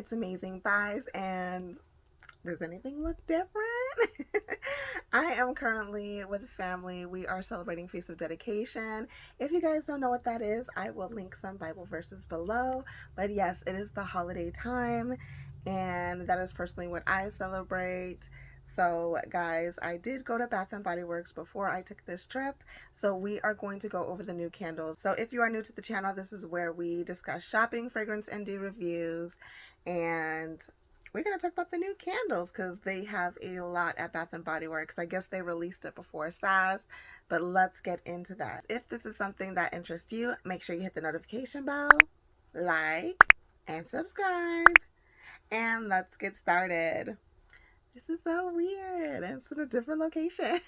It's Amazing Buys, and does anything look different? I am currently with family. We are celebrating Feast of Dedication. If you guys don't know what that is, I will link some Bible verses below. But yes, it is the holiday time, and that is personally what I celebrate. So guys, I did go to Bath&Body Works before I took this trip, so we are going to go over the new candles. So if you are new to the channel, this is where we discuss shopping, fragrance, and do reviews, and we're going to talk about the new candles because they have a lot at Bath&Body Works. I guess they released it before SAS, but let's get into that. If this is something that interests you, make sure you hit the notification bell, like, and subscribe. And let's get started. This is so weird. It's in a different location.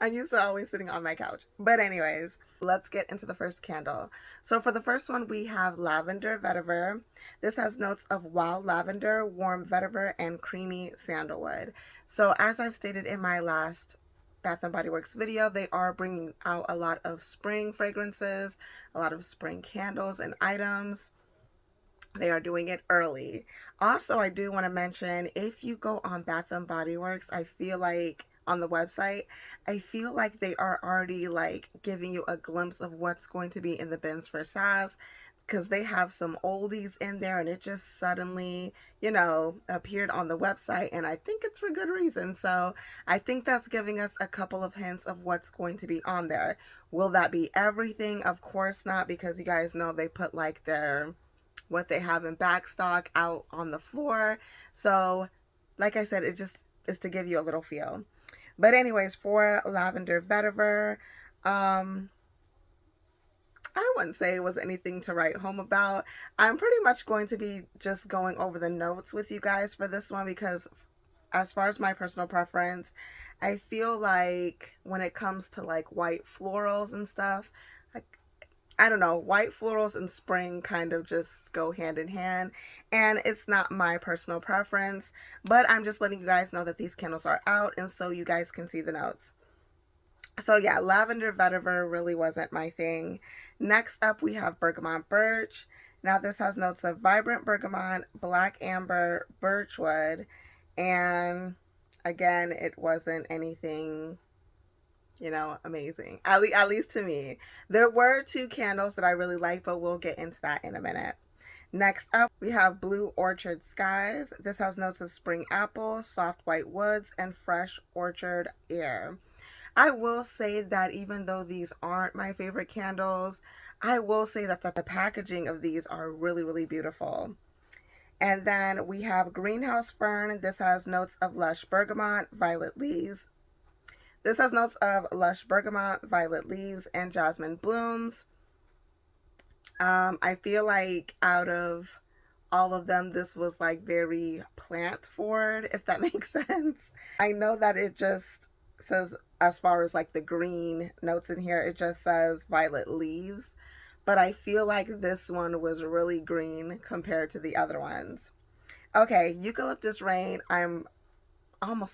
I'm used to always sitting on my couch. But anyways, let's get into the first candle. So for the first one, we have Lavender Vetiver. This has notes of wild lavender, warm vetiver, and creamy sandalwood. So as I've stated in my last Bath & Body Works video, they are bringing out a lot of spring fragrances, a lot of spring candles and items. They are doing it early. Also, I do want to mention, if you go on Bath & Body Works, I feel like on the website, I feel like they are already like giving you a glimpse of what's going to be in the bins for SAS, because they have some oldies in there and it just suddenly, you know, appeared on the website, and I think it's for good reason. So I think that's giving us a couple of hints of what's going to be on there. Will that be everything? Of course not, because you guys know they put like their what they have in back stock out on the floor. So like I said, it just is to give you a little feel. But anyways, for Lavender Vetiver, I wouldn't say it was anything to write home about. I'm pretty much going to be just going over the notes with you guys for this one, because as far as my personal preference, I feel like when it comes to like white florals and stuff, I don't know, white florals and spring kind of just go hand in hand, and it's not my personal preference, but I'm just letting you guys know that these candles are out, and so you guys can see the notes. So yeah, Lavender Vetiver really wasn't my thing. Next up, we have Bergamot Birch. Now this has notes of vibrant bergamot, black amber, birchwood, and again, it wasn't anything, you know, amazing. At least to me. There were two candles that I really liked, but we'll get into that in a minute. Next up, we have Blue Orchard Skies. This has notes of spring apple, soft white woods, and fresh orchard air. I will say that even though these aren't my favorite candles, I will say that the packaging of these are really, really beautiful. And then we have Greenhouse Fern. This has notes of lush bergamot, violet leaves. This has notes of lush bergamot, violet leaves, and jasmine blooms. I feel like out of all of them, this was like very plant forward, if that makes sense. I know that it just says, as far as like the green notes in here, it just says violet leaves, but I feel like this one was really green compared to the other ones. Okay, Eucalyptus Rain. I'm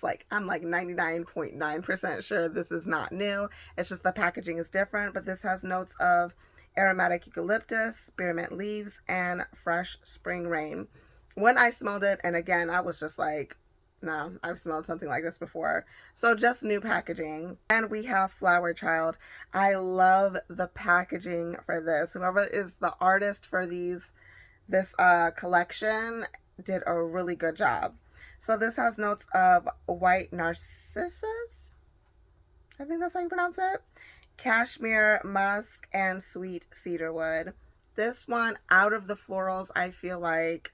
like 99.9% sure this is not new. It's just the packaging is different, but this has notes of aromatic eucalyptus, spearmint leaves, and fresh spring rain. When I smelled it, and again, I was just like, no, I've smelled something like this before. So just new packaging. And we have Flower Child. I love the packaging for this. Whoever is the artist for this collection did a really good job. So this has notes of white narcissus, I think that's how you pronounce it, cashmere, musk, and sweet cedarwood. This one, out of the florals, I feel like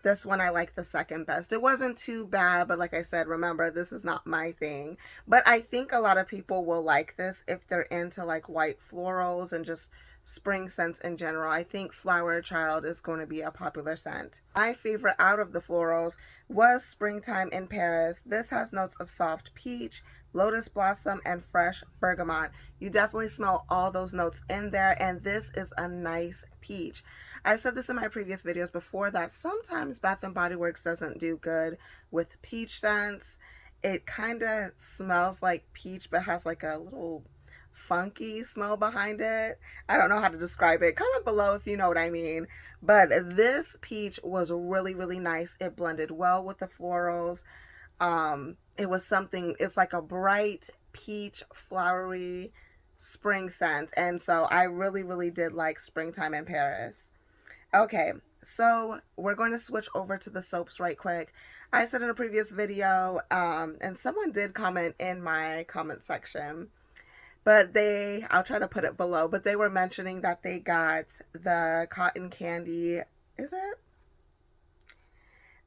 this one I like the second best. It wasn't too bad, but like I said, remember, this is not my thing. But I think a lot of people will like this if they're into like white florals and just spring scents in general. I think Flower Child is going to be a popular scent. My favorite out of the florals was Springtime in Paris. This has notes of soft peach, lotus blossom, and fresh bergamot. You definitely smell all those notes in there, and this is a nice peach. I've said this in my previous videos before that sometimes Bath & Body Works doesn't do good with peach scents. It kind of smells like peach but has like a little funky smell behind it. I don't know how to describe it. Comment below if you know what I mean. But this peach was really, really nice. It blended well with the florals. It was something, it's like a bright peach flowery spring scent. And so I really, really did like Springtime in Paris. Okay, so we're going to switch over to the soaps right quick. I said in a previous video, and someone did comment in my comment section, but I'll try to put it below, but they were mentioning that they got the cotton candy, is it?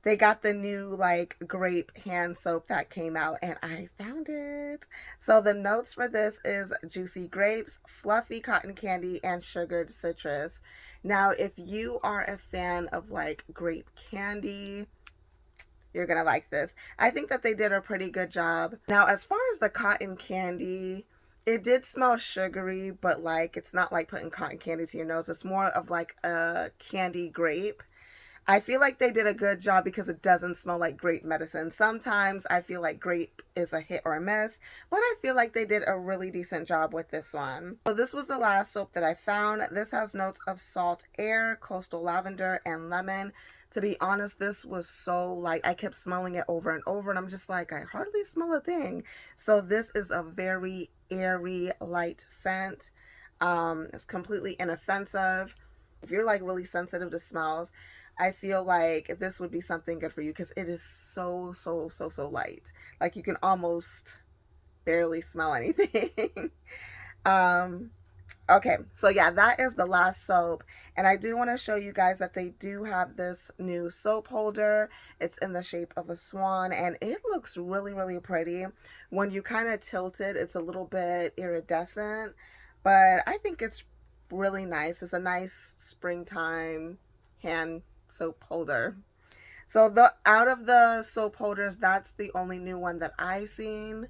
They got the new like grape hand soap that came out, and I found it. So the notes for this is juicy grapes, fluffy cotton candy, and sugared citrus. Now, if you are a fan of like grape candy, you're gonna like this. I think that they did a pretty good job. Now, as far as the cotton candy, it did smell sugary, but like it's not like putting cotton candy to your nose. It's more of like a candy grape. I feel like they did a good job because it doesn't smell like grape medicine. Sometimes I feel like grape is a hit or a miss, but I feel like they did a really decent job with this one. So this was the last soap that I found. This has notes of salt air, coastal lavender, and lemon. To be honest, this was so light. I kept smelling it over and over, and I'm just like, I hardly smell a thing. So this is a very airy, light scent. It's completely inoffensive. If you're like really sensitive to smells, I feel like this would be something good for you because it is so, so, so, so light. Like you can almost barely smell anything. Okay, so yeah, that is the last soap. And I do want to show you guys that they do have this new soap holder. It's in the shape of a swan, and it looks really, really pretty. When you kind of tilt it, it's a little bit iridescent, but I think it's really nice. It's a nice springtime hand soap holder. So out of the soap holders, that's the only new one that I've seen.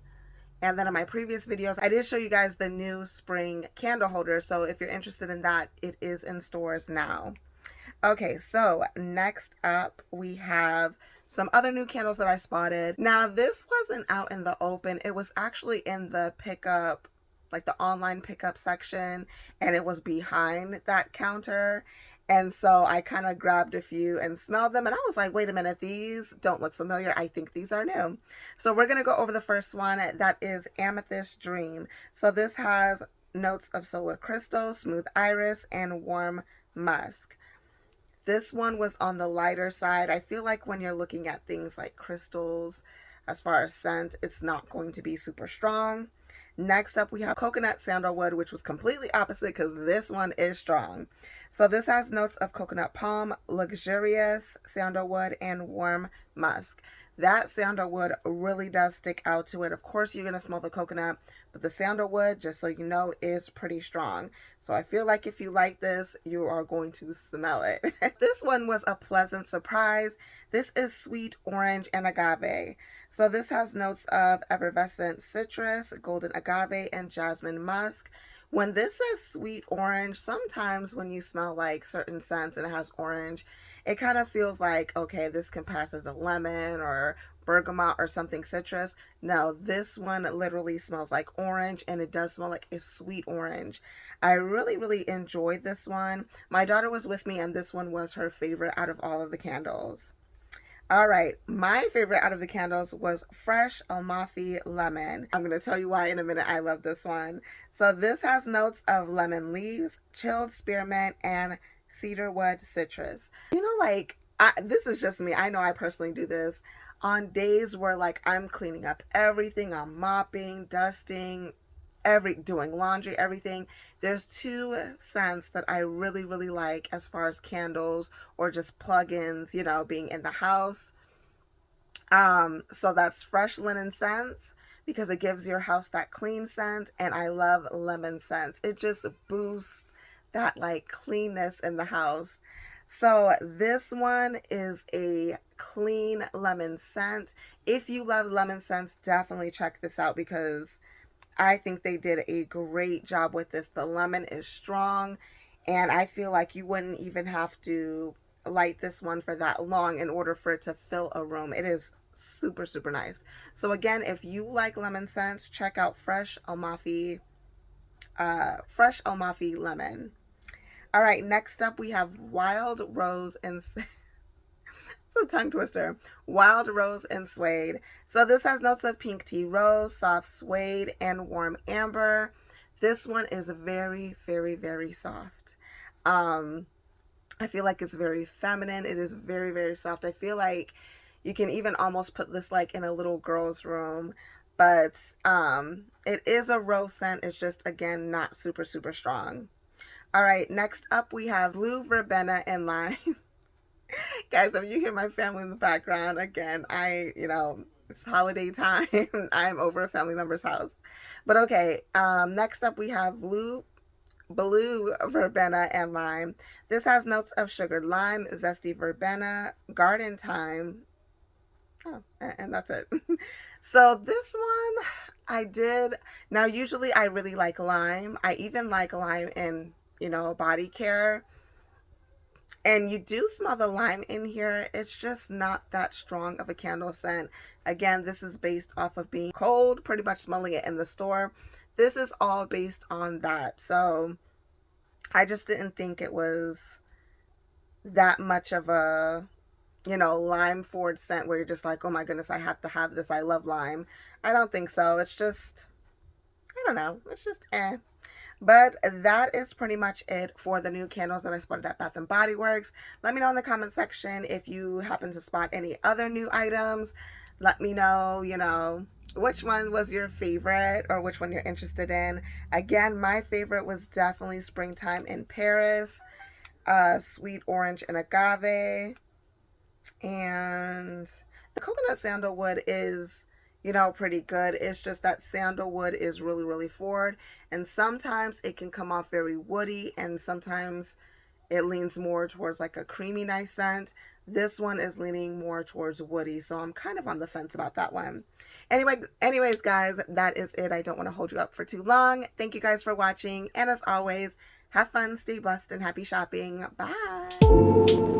And then in my previous videos, I did show you guys the new spring candle holder. So if you're interested in that, it is in stores now. Okay, so next up we have some other new candles that I spotted. Now this wasn't out in the open. It was actually in the pickup, like the online pickup section, and it was behind that counter. And so I kind of grabbed a few and smelled them, and I was like, wait a minute, these don't look familiar. I think these are new. So we're going to go over the first one. That is Amethyst Dream. So this has notes of solar crystal, smooth iris, and warm musk. This one was on the lighter side. I feel like when you're looking at things like crystals, as far as scent, it's not going to be super strong. Next up, we have Coconut Sandalwood, which was completely opposite because this one is strong. So this has notes of coconut palm, luxurious sandalwood, and warm musk. That sandalwood really does stick out to it. Of course, you're going to smell the coconut, but the sandalwood, just so you know, is pretty strong. So I feel like if you like this, you are going to smell it. This one was a pleasant surprise. This is sweet orange and agave. So this has notes of effervescent citrus, golden agave, and jasmine musk. When this says sweet orange, sometimes when you smell like certain scents and it has orange, it kind of feels like, okay, this can pass as a lemon or bergamot or something citrus. No, this one literally smells like orange, and it does smell like a sweet orange. I really, really enjoyed this one. My daughter was with me, and this one was her favorite out of all of the candles. All right, my favorite out of the candles was Fresh Amalfi Lemon. I'm going to tell you why in a minute. I love this one. So this has notes of lemon leaves, chilled spearmint, and cedarwood citrus. You know, like, this is just me. I know I personally do this. On days where, like, I'm cleaning up everything, I'm mopping, dusting, doing laundry, everything. There's two scents that I really, really like as far as candles or just plugins, you know, being in the house. So that's fresh linen scents because it gives your house that clean scent, and I love lemon scents. It just boosts that like cleanness in the house. So this one is a clean lemon scent. If you love lemon scents, definitely check this out because I think they did a great job with this. The lemon is strong, and I feel like you wouldn't even have to light this one for that long in order for it to fill a room. It is super, super nice. So again, if you like lemon scents, check out Fresh Amalfi fresh Amalfi lemon. All right, next up we have wild rose and it's a tongue twister. Wild rose and suede. So this has notes of pink tea rose, soft suede, and warm amber. This one is very, very, very soft. I feel like it's very feminine. It is very, very soft. I feel like you can even almost put this like in a little girl's room. But it is a rose scent. It's just, again, not super, super strong. All right, next up we have blue verbena and lime. Guys, if you hear my family in the background, again, it's holiday time. I'm over a family member's house. But okay, next up we have blue verbena and lime. This has notes of sugared lime, zesty verbena, garden thyme. Oh, and that's it. So this one I did. Now, usually I really like lime. I even like lime in, body care. And you do smell the lime in here. It's just not that strong of a candle scent. Again, this is based off of being cold, pretty much smelling it in the store. This is all based on that. So I just didn't think it was that much of a, lime forward scent where you're just like, oh my goodness, I have to have this. I love lime. I don't think so. It's just, I don't know. It's just eh. But that is pretty much it for the new candles that I spotted at Bath&Bodyworks. Let me know in the comment section if you happen to spot any other new items. Let me know, which one was your favorite or which one you're interested in. Again, my favorite was definitely Springtime in Paris, Sweet Orange and Agave. And the coconut sandalwood is, pretty good. It's just that sandalwood is really, really forward. And sometimes it can come off very woody, and sometimes it leans more towards like a creamy, nice scent. This one is leaning more towards woody, so I'm kind of on the fence about that one. Anyways, guys, that is it. I don't want to hold you up for too long. Thank you guys for watching, and as always, have fun, stay blessed, and happy shopping. Bye.